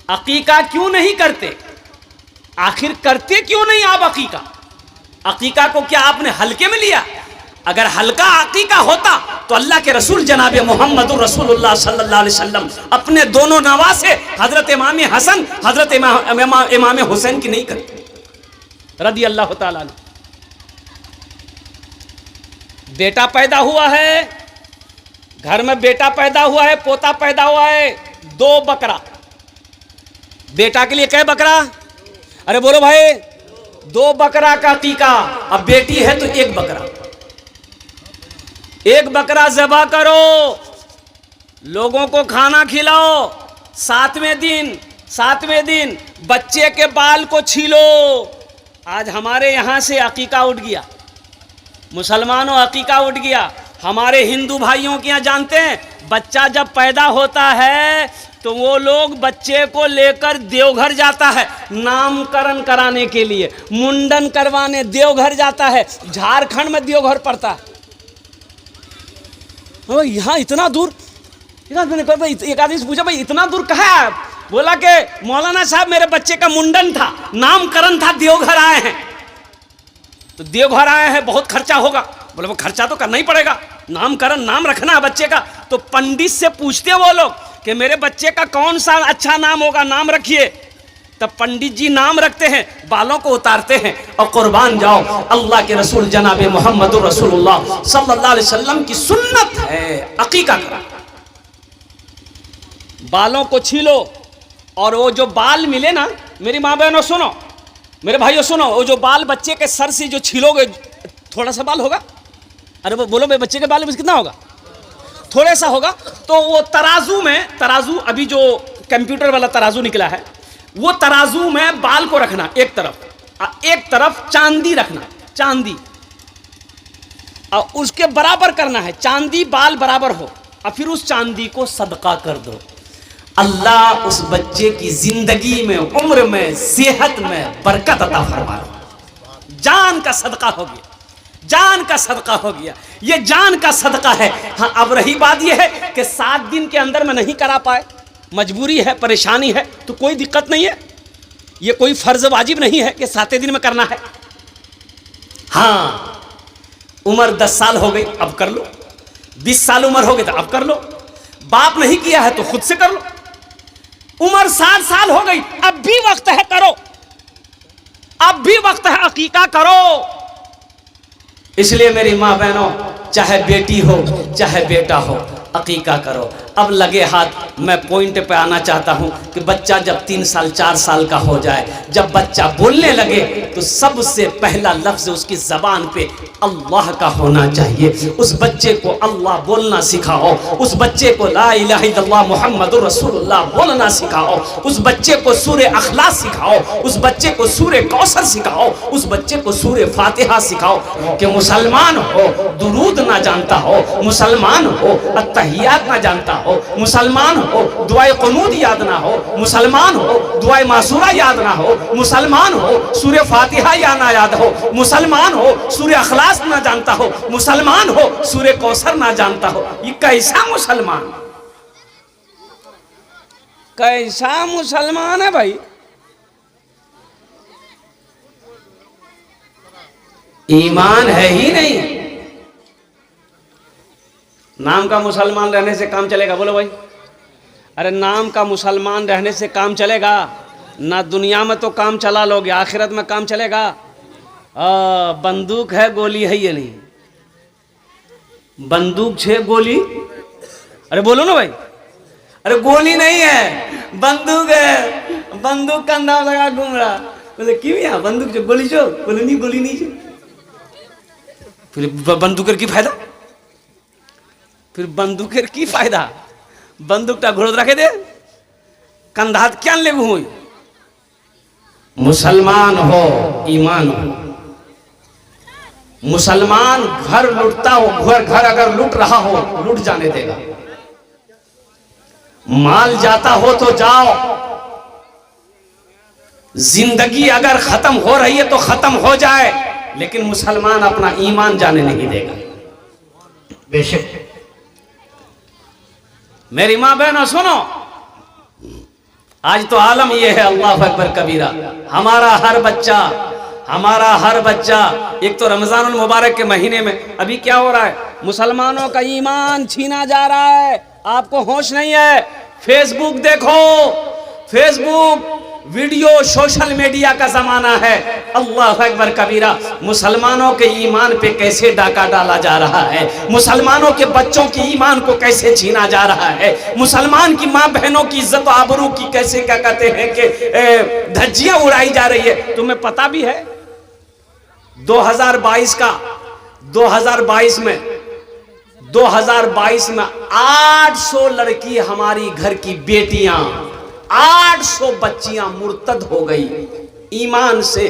अकीका क्यों नहीं करते? आखिर करते क्यों नहीं आप अकीका? अकीका को क्या आपने हल्के में लिया? अगर हल्का अकीका होता तो अल्लाह के रसूल जनाब मोहम्मद रसूलुल्लाह सल्लल्लाहु अलैहि वसल्लम अपने दोनों नवासे हजरत इमाम हसन हजरत इमाम हुसैन की नहीं करते रदी अल्लाह ताला अन्हु। बेटा पैदा हुआ है, घर में बेटा पैदा हुआ है, पोता पैदा हुआ है, 2 बकरा। बेटा के लिए क्या बकरा? अरे बोलो भाई, 2 बकरा का अकीका। अब बेटी है तो 1 बकरा, 1 बकरा ज़बह करो, लोगों को खाना खिलाओ। 7वें दिन बच्चे के बाल को छीलो। आज हमारे यहाँ से अकीका उठ गया, मुसलमानों अकीका उठ गया। हमारे हिंदू भाइयों के यहाँ जानते हैं, बच्चा जब पैदा होता है तो वो लोग बच्चे को लेकर देवघर जाता है नामकरण कराने के लिए, मुंडन करवाने देवघर जाता है। झारखंड में देवघर पड़ता है। यहाँ इतना दूर, एक आदमी से पूछा भाई इतना दूर कहाँ है आप? बोला कि मौलाना साहब मेरे बच्चे का मुंडन था, नामकरण था, देवघर आए हैं। तो देवघर आए हैं, बहुत खर्चा होगा। बोले वो खर्चा तो करना ही पड़ेगा, नामकरण नाम रखना है बच्चे का। तो पंडित से पूछते वो लोग कि मेरे बच्चे का कौन सा अच्छा नाम होगा, नाम रखिए। तब पंडित जी नाम रखते हैं, बालों को उतारते हैं और कुर्बान जाओ। अल्लाह के रसूल जनाब मोहम्मद रसूलुल्लाह सल्लल्लाहु अलैहि वसल्लम की सुन्नत है अकीका करा। बालों को छीलो और वो जो बाल मिले ना, मेरी माँ बहनों सुनो, मेरे भाइयों सुनो, वो जो बाल बच्चे के सर से जो छीलोगे, थोड़ा सा बाल होगा। अरे वो बोलो भाई बच्चे के बाल में कितना होगा? थोड़ा सा होगा। तो वो तराजू अभी जो कंप्यूटर वाला तराजू निकला है, वो तराजू में बाल को रखना एक तरफ चांदी रखना, चांदी, और उसके बराबर करना है, चांदी बाल बराबर हो, और फिर उस चांदी को सदका कर दो। अल्लाह उस बच्चे की जिंदगी में, उम्र में, सेहत में बरकत अता फरमा। जान का सदका हो गया, जान का सदका हो गया, ये जान का सदका है। हाँ, अब रही बात ये है कि 7 दिन के अंदर में नहीं करा पाए, मजबूरी है, परेशानी है, तो कोई दिक्कत नहीं है। ये कोई फर्ज वाजिब नहीं है कि 7 दिन में करना है। हाँ, उम्र 10 साल हो गई, अब कर लो। 20 साल उम्र हो गई तो अब कर लो। बाप नहीं किया है तो खुद से कर लो। उम्र 60 साल हो गई, अब भी वक्त है, करो, अब भी वक्त है, अकीका करो। इसलिए मेरी माँ बहनों, चाहे बेटी हो चाहे बेटा हो, अकीका करो। अब लगे हाथ मैं पॉइंट पे आना चाहता हूँ कि बच्चा जब 3 साल 4 साल का हो जाए, जब बच्चा बोलने लगे, तो सबसे पहला लफ्ज़ उसकी ज़बान पे अल्लाह का होना चाहिए। उस बच्चे को अल्लाह बोलना सिखाओ, उस बच्चे को ला इलाहा इल्लल्लाह मुहम्मदुर रसूलुल्लाह बोलना सिखाओ, उस बच्चे को सूरे अखलास सिखाओ, उस बच्चे को सूरे कौसर सिखाओ, उस बच्चे को सूरे फातिहा सिखाओ। कि मुसलमान हो दुरूद ना जानता हो, मुसलमान हो अत्तहियात ना जानता हो, मुसलमान हो दुआए क़ुनूत याद ना हो, मुसलमान हो दुआए मासूरा याद ना हो, मुसलमान हो सूरे फातिहा याद हो, मुसलमान हो सूरे अखलास ना जानता हो, मुसलमान हो सूरे कौसर ना जानता हो। ये कैसा मुसलमान, कैसा मुसलमान है भाई? ईमान है ही नहीं। नाम का मुसलमान रहने से काम चलेगा? बोलो भाई। अरे नाम का मुसलमान रहने से काम चलेगा ना? दुनिया में तो काम चला लोगे, आखिरत में काम चलेगा? बंदूक है, गोली है, ये नहीं। बंदूक छे, गोली, अरे बोलो ना भाई। अरे गोली नहीं है, बंदूक है, बंदूक का अंदाज लगा घूम रहा। बोले क्यों यहाँ बंदूक जो, गोली जो? बोले नहीं, गोली नहीं जो। फिर बंदूकर की फायदा, फिर बंदूकर की फायदा, बंदूकटा घोड़ रखे दे कंधा क्या ले हुई। मुसलमान हो, ईमान हो। मुसलमान घर लूटता हो, घर अगर लूट रहा हो लूट जाने देगा। माल जाता हो तो जाओ, जिंदगी अगर खत्म हो रही है तो खत्म हो जाए, लेकिन मुसलमान अपना ईमान जाने नहीं देगा। बेशक मेरी माँ बहनों सुनो, आज तो आलम ये है, अल्लाह अकबर कबीरा। हमारा हर बच्चा एक तो रमजानुल मुबारक के महीने में अभी क्या हो रहा है, मुसलमानों का ईमान छीना जा रहा है। आपको होश नहीं है? फेसबुक देखो, फेसबुक वीडियो सोशल मीडिया का जमाना है। अल्लाह अकबर कबीरा। मुसलमानों के ईमान पे कैसे डाका डाला जा रहा है, मुसलमानों के बच्चों के ईमान को कैसे छीना जा रहा है, मुसलमान की माँ बहनों की इज्जत आबरू की कैसे क्या कहते हैं कि धज्जियां उड़ाई जा रही है। तुम्हें पता भी है 2022 में 800 लड़की हमारी घर की बेटियां, 800 बच्चियां मुर्तद हो गई, ईमान से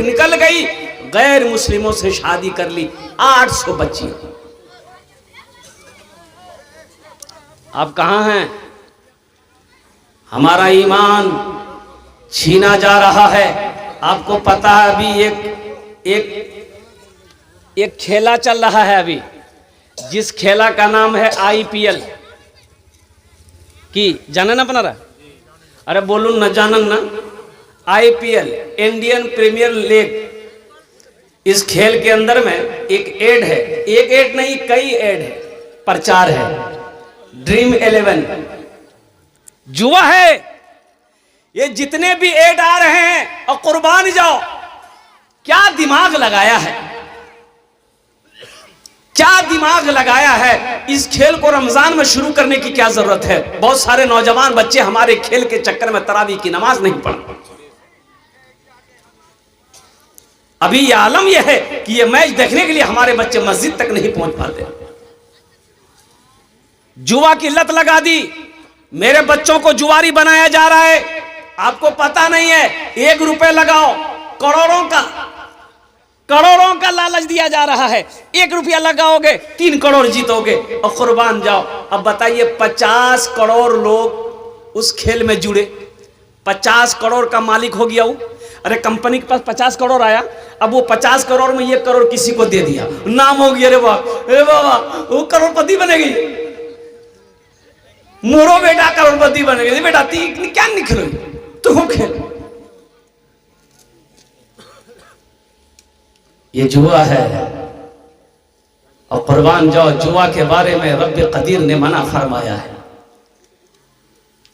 निकल गई, गैर मुस्लिमों से शादी कर ली। 800 बच्चियां। आप कहां हैं? हमारा ईमान छीना जा रहा है। आपको पता है अभी एक खेला चल रहा है अभी, जिस खेला का नाम है IPL की, जानन अपना रहा? अरे बोलू न जानन ना। IPL Indian premier league. इस खेल के अंदर में एक एड है, एक एड नहीं कई एड है, प्रचार है। ड्रीम 11 जुआ है। ये जितने भी एड आ रहे हैं और कुर्बान जाओ, क्या दिमाग लगाया है, क्या दिमाग लगाया है। इस खेल को रमजान में शुरू करने की क्या जरूरत है? बहुत सारे नौजवान बच्चे हमारे खेल के चक्कर में तरावी की नमाज नहीं पढ़। अभी यह आलम यह है कि यह मैच देखने के लिए हमारे बच्चे मस्जिद तक नहीं पहुंच पाते। जुआ की लत लगा दी, मेरे बच्चों को जुआरी बनाया जा रहा है। आपको पता नहीं है, 1 रुपए लगाओ, करोड़ों का लालच दिया जा रहा है। 1 रुपया लगाओगे 3 करोड़ जीतोगे और कुर्बान जाओ। अब बताइए 50 करोड़ लोग उस खेल में जुड़े, 50 करोड़ का मालिक हो गया वो। अरे कंपनी के पास 50 करोड़ आया, अब वो 50 करोड़ में 1 करोड़ किसी को दे दिया, नाम हो गया। अरे बाबा वो करोड़पति बनेगी, मोरो बेटा करोड़पति बनेगी। बेटा ती क्या निकलो तुम खेल। ये जुआ है और कुर्बान जाओ। जुआ के बारे में रब्बे कदीर ने मना फरमाया है,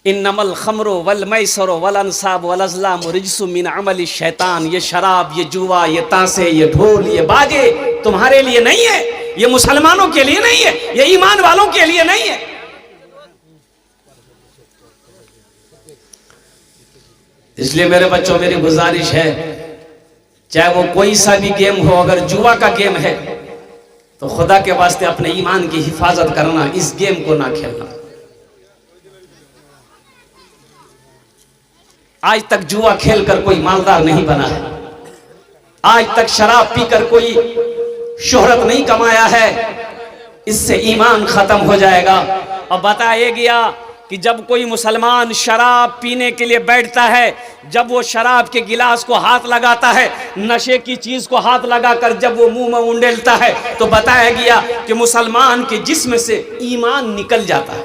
इन्नमल खमरो वल मैसरो वल अंसाब वल अज़लाम रिज्सुम मिन अमलि शैतान। ये शराब, ये जुआ, ये ताशे, ये ढोल, ये बाजे तुम्हारे लिए नहीं है, ये मुसलमानों के लिए नहीं है, ये ईमान वालों के लिए नहीं है। इसलिए मेरे बच्चों मेरी गुजारिश है, चाहे वो कोई सा भी गेम हो, अगर जुआ का गेम है तो खुदा के वास्ते अपने ईमान की हिफाजत करना, इस गेम को ना खेलना। आज तक जुआ खेलकर कोई मालदार नहीं बना है, आज तक शराब पीकर कोई शोहरत नहीं कमाया है। इससे ईमान खत्म हो जाएगा। और बताया गया कि जब कोई मुसलमान शराब पीने के लिए बैठता है, जब वो शराब के गिलास को हाथ लगाता है, नशे की चीज को हाथ लगाकर जब वो मुंह में उंडेलता है, तो बताया गया कि मुसलमान के जिस्म से ईमान निकल जाता है।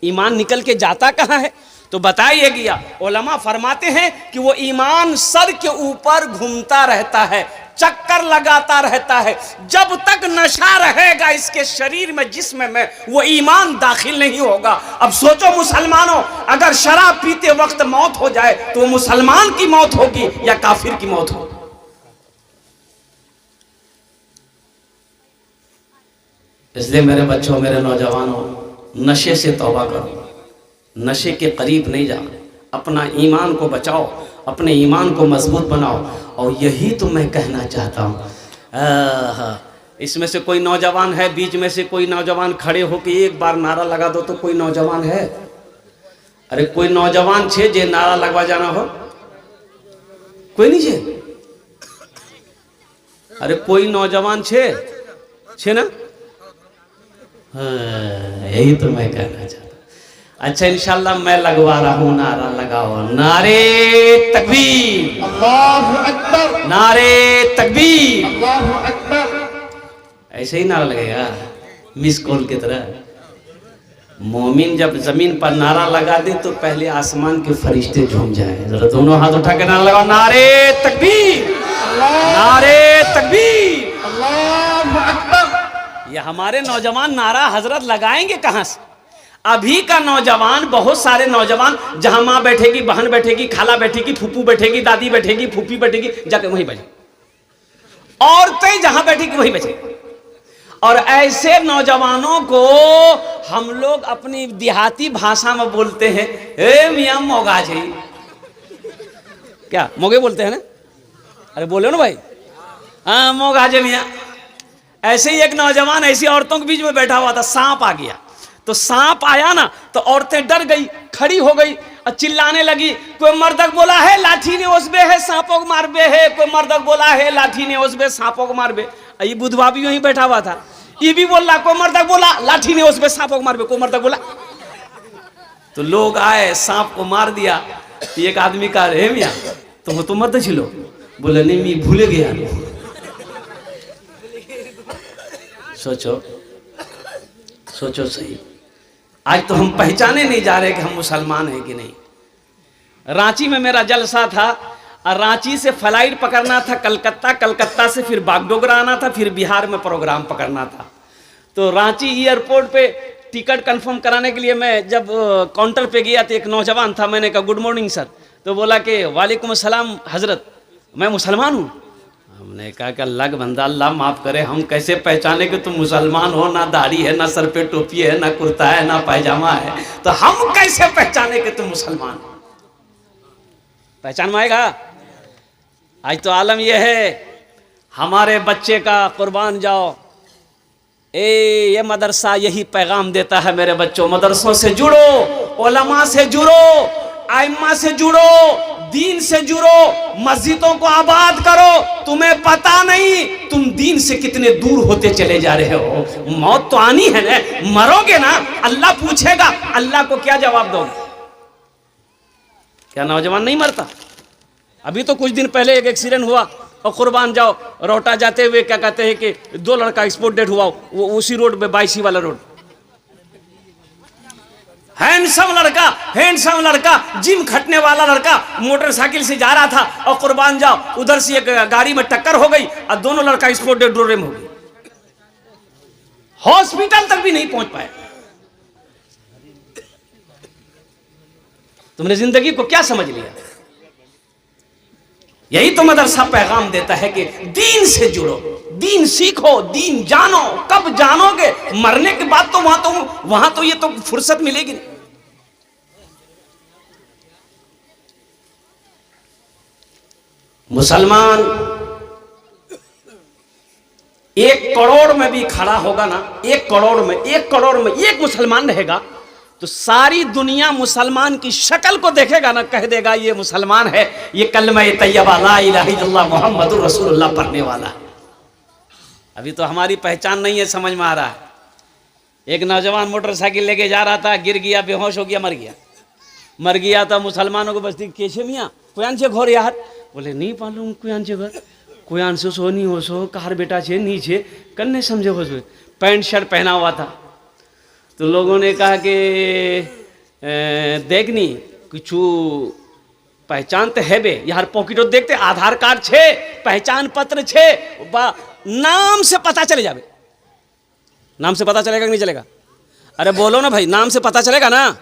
ईमान निकल के जाता कहाँ है? तो बताया गया, उलमा फरमाते हैं कि वो ईमान सर के ऊपर घूमता रहता है, चक्कर लगाता रहता है। जब तक नशा रहेगा इसके शरीर में, जिस्म में, वो ईमान दाखिल नहीं होगा। अब सोचो मुसलमानों, अगर शराब पीते वक्त मौत हो जाए तो वो मुसलमान की मौत होगी या काफिर की मौत होगी? इसलिए मेरे बच्चों, मेरे नौजवानों, नशे से तौबा करो, नशे के करीब नहीं जाओ, अपना ईमान को बचाओ, अपने ईमान को मजबूत बनाओ। और यही तो मैं कहना चाहता हूँ। इसमें से कोई नौजवान है, बीच में से कोई नौजवान खड़े होकर एक बार नारा लगा दो तो कोई नौजवान है? अरे कोई नौजवान छे जे नारा लगवा जाना हो? कोई नहीं छे? अरे कोई नौजवान छे ना? यही तो मैं कहना चाहता। अच्छा इंशाल्लाह मैं लगवा रहा हूं, नारा लगाओ, नारे तकबीर, अल्लाहु अकबर, नारे तकबीर, अल्लाहु अकबर। ऐसे ही नारा लगेगा मिस कॉल की तरह। मोमिन जब जमीन पर नारा लगा दे तो पहले आसमान के फरिश्ते झूम जाए। जरा दोनों हाथ उठा के नारा लगाओ, नारे तकबीर, नारे तकबीर, अल्लाहु अकबर। ये हमारे नौजवान नारा हजरत लगाएंगे कहां से? अभी का नौजवान, बहुत सारे नौजवान, जहां माँ बैठेगी, बहन बैठेगी, खाला बैठेगी, फूफू बैठेगी, दादी बैठेगी, फूफी बैठेगी, जाके वहीं बैठे, औरतें जहां बैठेगी वहीं बैठे। और ऐसे नौजवानों को हम लोग अपनी देहाती भाषा में बोलते हैं, ए मियां मोगा जी, क्या मोगे बोलते हैं ना? अरे बोलो ना भाई, हाँ मोगा जी मियां। ऐसे ही एक नौजवान ऐसी औरतों के बीच में बैठा हुआ था, सांप आ गया। तो सांप आया ना तो औरतें डर गई, खड़ी हो गई और चिल्लाने लगी, कोई मर्दक बोला है लाठी ने ओसबे है सांपों को मारबे है, कोई मर्दक बोला है लाठी ने ओसबे सांपों को मारबे। ये बुधवा भी वहीं बैठा हुआ था, ये भी बोल रहा, कोई मर्दक बोला लाठी ने ओसबे सांपों को मारबे, कोई मर्दक बोला। तो लोग आए, सांप को मार दिया। एक आदमी का, हे मियां तुम मर्द छिलो? बोले नहीं मैं भूले गया। सोचो सोचो सही, आज तो हम पहचाने नहीं जा रहे कि हम मुसलमान हैं कि नहीं। रांची में मेरा जलसा था और रांची से फ्लाइट पकड़ना था कलकत्ता, कलकत्ता से फिर बागडोगरा आना था, फिर बिहार में प्रोग्राम पकड़ना था। तो रांची एयरपोर्ट पे टिकट कंफर्म कराने के लिए मैं जब काउंटर पे गया तो एक नौजवान था, मैंने कहा गुड मॉर्निंग सर। तो बोला कि वालेकुम अस्सलाम हजरत, मैं मुसलमान हूँ। हमने कहा कि अल्लाह का बंदा, अल्लाह माफ़ करे, हम कैसे पहचाने कि तुम मुसलमान हो? ना दाढ़ी है, ना सर पे टोपी है, ना कुर्ता है, ना पैजामा है, तो हम कैसे पहचाने कि तुम मुसलमान हो? पहचान में आएगा। आज तो आलम यह है, हमारे बच्चे का कुर्बान जाओ। ये मदरसा यही पैगाम देता है, मेरे बच्चों मदरसों से जुड़ो, उलमा से जुड़ो, आइम्मा से जुड़ो, दीन से जुड़ो, मस्जिदों को आबाद करो। तुम्हें पता नहीं तुम दीन से कितने दूर होते चले जा रहे हो। मौत तो आनी है ना, मरोगे ना, अल्लाह पूछेगा, अल्लाह को क्या जवाब दोगे? क्या नौजवान नहीं मरता? अभी तो कुछ दिन पहले एक एक्सीडेंट हुआ और कुर्बान जाओ, रोटा जाते हुए क्या कहते हैं कि 2 लड़का स्पॉट डेड हुआ, वो उसी रोड पे 22 वाला रोड। हैंडसम लड़का, जिम खटने वाला लड़का मोटरसाइकिल से जा रहा था और कुर्बान जाओ उधर से एक गाड़ी में टक्कर हो गई और दोनों लड़का स्पॉट डेड रोड में हो गए, हॉस्पिटल तक भी नहीं पहुंच पाए। तुमने जिंदगी को क्या समझ लिया? यही तो मदरसा पैगाम देता है कि दीन से जुड़ो, दीन सीखो, दीन जानो। कब जानोगे? मरने के बाद तो वहां तो ये तो फुर्सत मिलेगी नहीं। मुसलमान 1 करोड़ में भी खड़ा होगा ना, 1 करोड़ में एक मुसलमान रहेगा तो सारी दुनिया मुसलमान की शक्ल को देखेगा ना, कह देगा ये मुसलमान है, ये कलमा तैयबा ला इलाहा इल्लल्लाह मुहम्मदुर रसूलुल्लाह पढ़ने वाला है। अभी तो हमारी पहचान नहीं है, समझ में आ रहा है। एक नौजवान मोटरसाइकिल लेके जा रहा था, गिर गया, बेहोश हो गया, मर गया था। मुसलमानों को बस्ती कैसे मियाँ कोयान से घर यार? बोले नहीं मालूम कोयान से घर, कोयान से सो नहीं हो सो कहार बेटा छे नीचे कन्ने समझे हो सो। पैंट शर्ट पहना हुआ था। तो लोगों ने कहा कि देखनी कुछ पहचान तो है बे, यार पॉकेट देखते, आधार कार्ड छे, पहचान पत्र छे, नाम से पता चले जावे। नाम से पता चलेगा कि नहीं चलेगा? अरे बोलो ना भाई, नाम से पता चलेगा ना?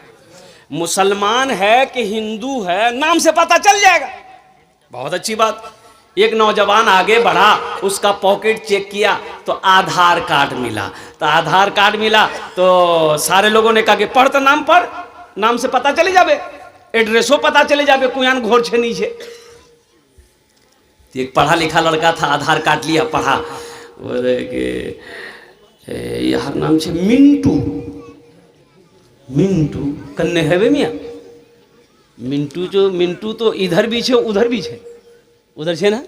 मुसलमान है कि हिंदू है, नाम से पता चल जाएगा। बहुत अच्छी बात। एक नौजवान आगे बढ़ा, उसका पॉकेट चेक किया तो आधार कार्ड मिला। तो आधार कार्ड मिला तो सारे लोगों ने कहा कि पढ़ तो नाम पढ़, नाम से पता चले जावे, एड्रेसो पता चले जावे, कुयान घोर छे नीचे। तो एक पढ़ा लिखा लड़का था, आधार कार्ड लिया, पढ़ा, बोले कि यार नाम छे मिंटू। मिंटू कन्ने है बे मियाँ? मिंटू तो इधर भी छे उधर भी छे, उधर छे ना?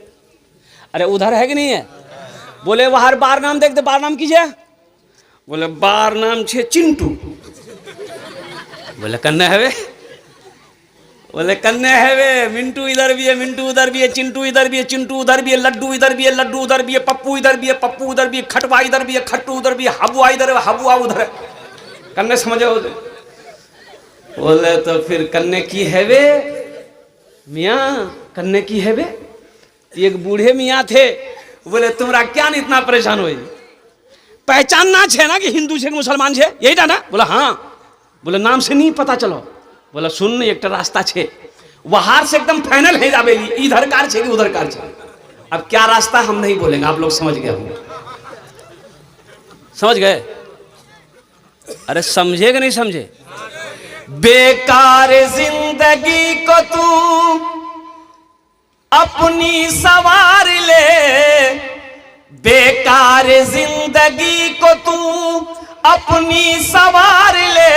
अरे उधर है कि नहीं है? बोले वहां बार नाम देखते, बार नाम कीजिए। बोले बार नाम छे चिंटू। बोले कन्ने है वे? बोले कन्ने है वे, मिंटू इधर भी है, मिंटू उधर भी है, चिंटू इधर भी है, चिंटू उधर भी है, लड्डू इधर भी है, लड्डू उधर भी है, पप्पू इधर भी है, पप्पू उधर भी है, खटवा इधर भी है, खट्टू उधर भी है, हबुआ इधर है, हबुआ उधर है। कन्ने समझे हो? बोले तो फिर कन्ने की है वे मियाँ, कन्ने की है वे? एक बूढ़े मियाँ थे, बोले तुमरा क्या नहीं इतना परेशान हुए, पहचानना छे ना कि हिंदू छे कि मुसलमान छे, यही था ना? बोला हाँ। बोले नाम से नहीं पता चलो? बोला सुन एक रास्ता छे, वहार से एकदम फाइनल है जाबेली, इधर कार छे कि उधर कार छे। अब क्या रास्ता हम नहीं बोलेंगे, आप लोग समझ गए होंगे, समझ गए? अरे समझे कि नहीं समझे? बेकार जिंदगी को तू अपनी सवार ले, बेकार जिंदगी को तू अपनी सवार ले,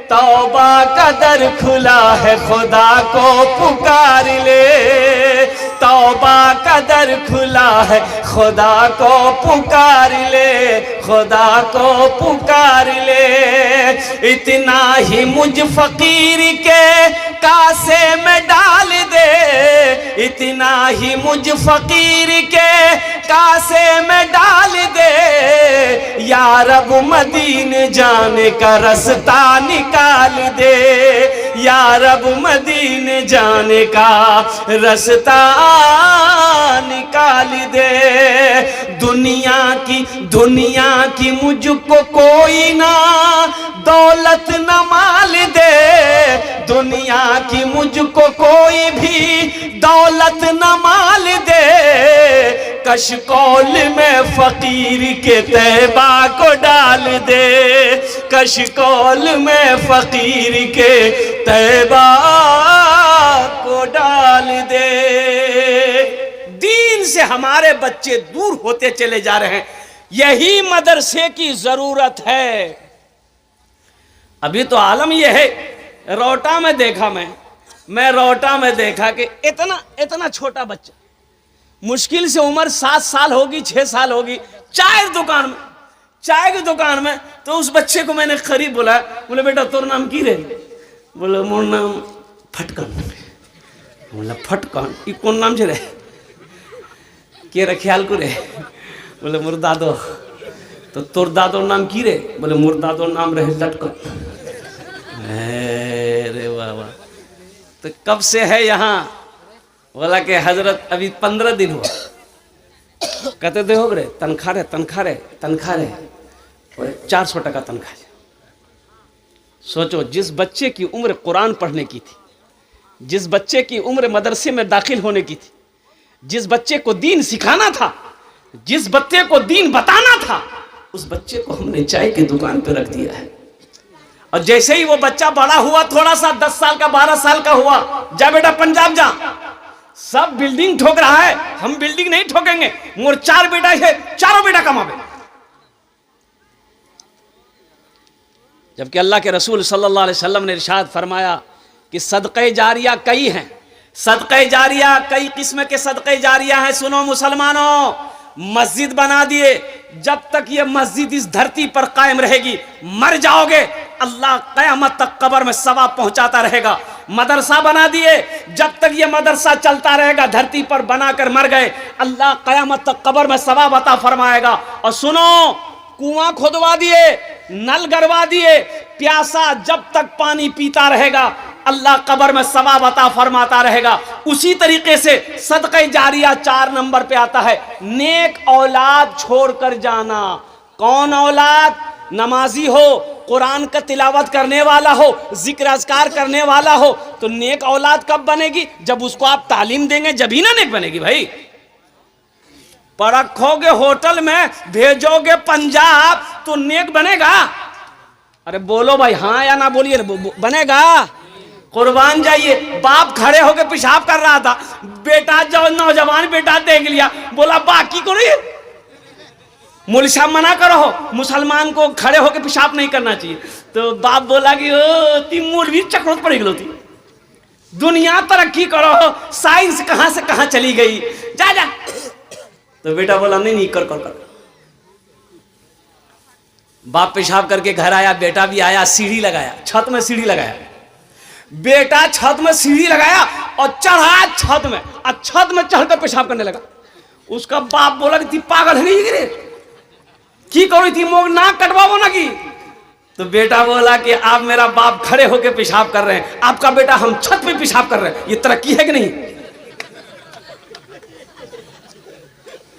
तौबा का दर खुला है खुदा को पुकार ले, तौबा का दर खुला है खुदा को पुकार ले, खुदा को पुकार ले। इतना ही मुझ फकीर के कासे में डाल दे, इतना ही मुझ फकीर के कासे में डाल दे, या रब मदीने जाने का रास्ता निकाल दे, या रब मदीने जाने का रास्ता निकाल दे। दुनिया की मुझको कोई ना दौलत न माल दे, दुनिया की मुझको कोई भी दौलत न माल दे, कशकोल में फकीर के तैबा को डाल दे, कशकोल में फकीर के तैबा को डाल दे। दीन से हमारे बच्चे दूर होते चले जा रहे हैं, यही मदरसे की जरूरत है। अभी तो आलम यह है, रोटा में देखा मैं रोटा में देखा कि इतना छोटा बच्चा, मुश्किल से उम्र 7 साल होगी 6 साल होगी, चाय की दुकान में तो उस बच्चे को मैंने करीब बुलाया, बोले बेटा तोर नाम की रे? बोले मोर नाम फटकन। बोला फटकन ई कौन नाम छे रे? के रे ख्याल को रे? बोले मोर दादो। तो तोर दादो नाम की रे? बोले मोर दादो नाम रहे लटकन। अरे बाबा, तो कब से है यहाँ? बोला कि हजरत अभी 15 दिन हुआ। कहते थे हो रे तनखा रे 400 टका तनखा। सोचो, जिस बच्चे की उम्र कुरान पढ़ने की थी, जिस बच्चे की उम्र मदरसे में दाखिल होने की थी, जिस बच्चे को दीन सिखाना था, जिस बच्चे को दीन बताना था, उस बच्चे को हमने चाय की दुकान पे रख दिया है। और जैसे ही वो बच्चा बड़ा हुआ, थोड़ा सा 10 साल का 12 साल का हुआ, जा बेटा पंजाब जा, सब बिल्डिंग ठोक रहा है, हम बिल्डिंग नहीं ठोकेंगे, मोर 4 बेटा है, चारों बेटा कमावे। जबकि अल्लाह के रसूल सल्लल्लाहु अलैहि वसल्लम ने इरशाद फरमाया कि सदक़े जारिया कई हैं, सदक़े जारिया कई किस्म के सदक़े जारिया हैं। सुनो मुसलमानों, मस्जिद बना दिए, जब तक ये मस्जिद इस धरती पर कायम रहेगी, मर जाओगे अल्लाह क़यामत तक कब्र में सवाब पहुंचाता रहेगा। मदरसा बना दिए, जब तक ये मदरसा चलता रहेगा, धरती पर बनाकर मर गए, अल्लाह क़यामत तक कब्र में सवाब अता फरमाएगा। और सुनो, कुआं खुदवा दिए, नल गड़वा दिए, प्यासा जब तक पानी पीता रहेगा, अल्लाह कब्र में सवाब अता फरमाता रहेगा। उसी तरीके से सदक़े जारिया 4 नंबर पे आता है, नेक औलाद छोड़कर जाना। कौन औलाद? नमाजी हो, कुरान का तिलावत करने वाला हो, जिक्र अज़कार करने वाला हो, तो नेक औलाद कब बनेगी? जब उसको आप तालीम देंगे, जब ही ना नेक बनेगी भाई। परखोगे होटल में, भेजोगे पंजाब, तो नेक बनेगा? अरे बोलो भाई, हाँ या ना बोलिए, बनेगा? कुर्बान जाइए, बाप खड़े होकर पेशाब कर रहा था, बेटा जो नौजवान बेटा देख लिया, बोला बाकी को नहीं, मौलवी साहब मना करो, मुसलमान को खड़े होकर पेशाब नहीं करना चाहिए। तो बाप बोला कि ओ ती मौलवी चक्रोत पड़ गई, दुनिया तरक्की करो, साइंस कहां से कहां चली गई, जा जा। तो बेटा बोला नहीं कर। बाप पेशाब करके घर आया, बेटा भी आया, सीढ़ी लगाया, छत में सीढ़ी लगाया, बेटा छत में सीढ़ी लगाया और चढ़ा छत में, और छत में चढ़कर पेशाब करने लगा। उसका बाप बोला कि ती पागल है नहीं रे, की करो थी मोग नाक कटवाओ ना की, तो बेटा बोला कि आप मेरा बाप खड़े होकर पेशाब कर रहे हैं, आपका बेटा हम छत पे पेशाब कर रहे हैं, ये तरक्की है कि नहीं?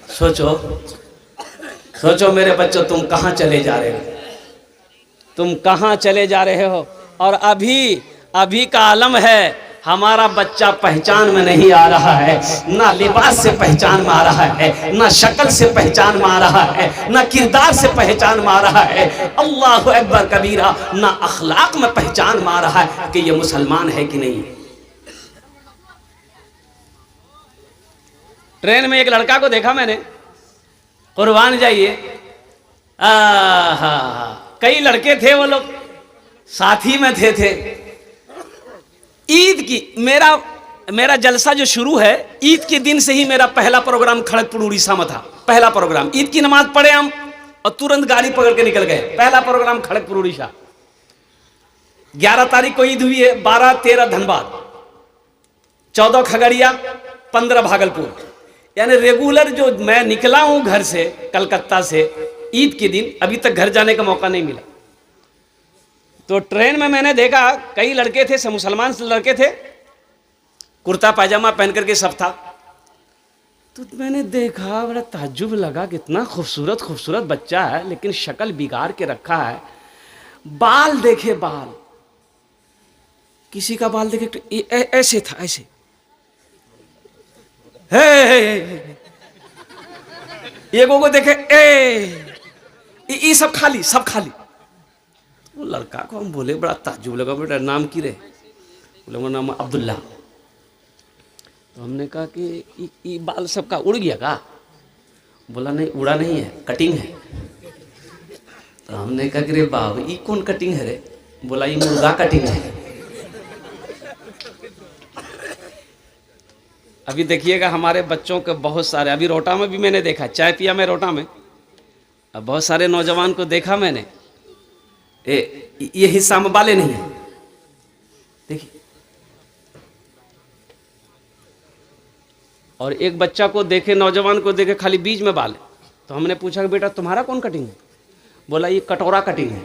सोचो सोचो मेरे बच्चों, तुम कहां चले जा रहे हो? तुम कहां चले जा रहे हो? और अभी का आलम है, हमारा बच्चा पहचान में नहीं आ रहा है, ना लिबास से पहचान में आ रहा है, ना शक्ल से पहचान में आ रहा है, ना किरदार से पहचान में आ रहा है, अल्लाहु अकबर कबीरा, ना अखलाक में पहचान में आ रहा है कि ये मुसलमान है कि नहीं। ट्रेन में एक लड़का को देखा मैंने, कुर्बान जाइए, कई लड़के थे, वो लोग साथी में थे। ईद की मेरा जलसा जो शुरू है, ईद के दिन से ही मेरा पहला प्रोग्राम खड़गपुर उड़ीसा में था। पहला प्रोग्राम, ईद की नमाज पढ़े हम और तुरंत गाड़ी पकड़ के निकल गए। पहला प्रोग्राम खड़गपुर उड़ीसा। 11 तारीख को ईद हुई है, 12-13 धनबाद, 14 खगड़िया, 15 भागलपुर। यानी रेगुलर जो मैं निकला हूं घर से कलकत्ता से ईद के दिन, अभी तक घर जाने का मौका नहीं मिला। तो ट्रेन में मैंने देखा कई लड़के थे, सब मुसलमान लड़के थे, कुर्ता पायजामा पहन करके सब था। तो मैंने देखा, बड़ा ताज्जुब लगा, कितना खूबसूरत खूबसूरत बच्चा है, लेकिन शक्ल बिगाड़ के रखा है। बाल देखे, बाल किसी का बाल देखे ऐसे था, ऐसे एगो को देखे ये सब खाली, सब खाली। वो लड़का को हम बोले, बड़ा ताज्जुब लगा, बेटा नाम की रे? बोले मेरा नाम अब्दुल्ला। तो हमने कहा कि ये बाल सबका उड़ गया का? बोला नहीं, उड़ा नहीं है, कटिंग है। तो हमने कहा कि रे बाब, ये कौन कटिंग है रे? बोला ये मुर्गा कटिंग है। अभी देखिएगा हमारे बच्चों के बहुत सारे, अभी रोटा में भी मैंने देखा, चाय पिया मैं रोटा में, अब बहुत सारे नौजवान को देखा मैंने, ये हिस्सा में बाले नहीं है, देखिए। और एक बच्चा को देखे, नौजवान को देखे, खाली बीच में बाल है। तो हमने पूछा कि बेटा तुम्हारा कौन कटिंग है? बोला ये कटोरा कटिंग है।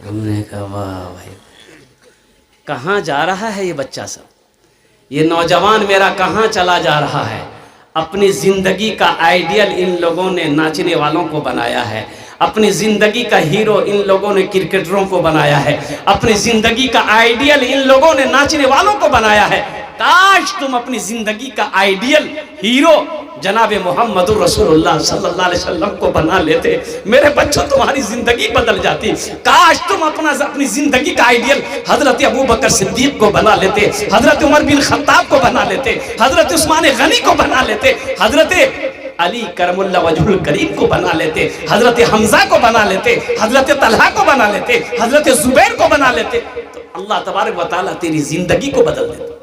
हमने कहा वाह भाई, कहाँ जा रहा है ये बच्चा सब, ये नौजवान मेरा कहाँ चला जा रहा है? अपनी जिंदगी का आइडियल इन लोगों ने नाचने वालों को बनाया है, अपनी जिंदगी का हीरो इन लोगों ने क्रिकेटरों को बनाया है, अपनी जिंदगी का आइडियल इन लोगों ने नाचने वालों को बनाया है। काश तुम अपनी जिंदगी का आइडियल हीरो जनाब मोहम्मद रसूलुल्लाह सल्लल्लाहु अलैहि वसल्लम को बना लेते, मेरे बच्चों तुम्हारी जिंदगी बदल जाती। काश तुम अपनी जिंदगी का आइडियल हजरत अबू बकर सिद्दीक को बना लेते, हजरत उमर बिन खत्ताब को बना लेते, हजरत उस्मान गनी को बना लेते, हजरत अली करमुल्लाह वजहुल करीम को बना लेते, हजरत हमजा को बना लेते, हजरत तलहा को बना लेते, हजरत जुबैर को बना लेते, तो अल्लाह तबारक व तआला तेरी जिंदगी को बदल देता।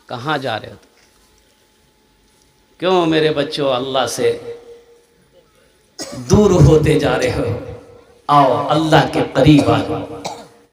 कहाँ जा रहे हो? क्यों मेरे बच्चों अल्लाह से दूर होते जा रहे हो? आओ अल्लाह के करीब आ जाओ।